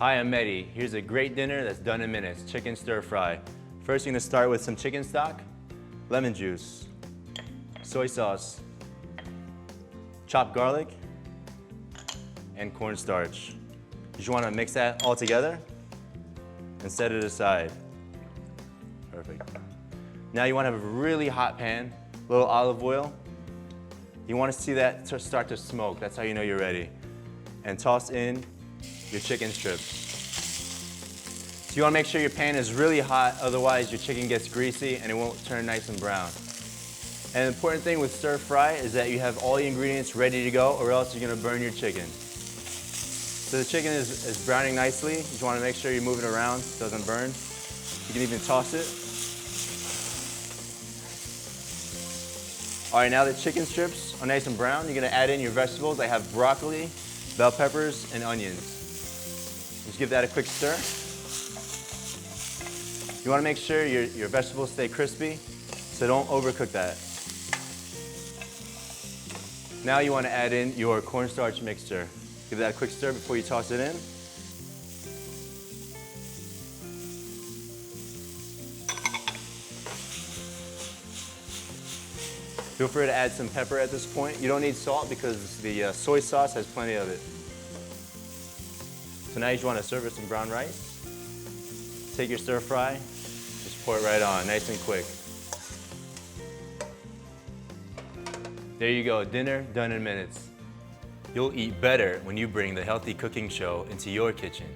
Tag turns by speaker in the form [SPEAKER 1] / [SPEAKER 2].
[SPEAKER 1] Hi, I'm Mehdi. Here's a great dinner that's done in minutes, chicken stir fry. First, you're gonna start with some chicken stock, lemon juice, soy sauce, chopped garlic, and cornstarch. You just wanna mix that all together and set it aside. Perfect. Now you wanna have a really hot pan, a little olive oil. You wanna see that start to smoke. That's how you know you're ready. And toss in your chicken strips. So you wanna make sure your pan is really hot, otherwise your chicken gets greasy and it won't turn nice and brown. And the important thing with stir fry is that you have all the ingredients ready to go, or else you're gonna burn your chicken. So the chicken is browning nicely. You just wanna make sure you move it around so it doesn't burn. You can even toss it. All right, now the chicken strips are nice and brown, you're gonna add in your vegetables. I have broccoli, bell peppers, and onions. Just give that a quick stir. You wanna make sure your vegetables stay crispy, so don't overcook that. Now you wanna add in your cornstarch mixture. Give that a quick stir before you toss it in. Feel free to add some pepper at this point. You don't need salt because the soy sauce has plenty of it. So now you just want to serve with some brown rice. Take your stir fry, just pour it right on, nice and quick. There you go, dinner done in minutes. You'll eat better when you bring the Healthy Cooking Show into your kitchen.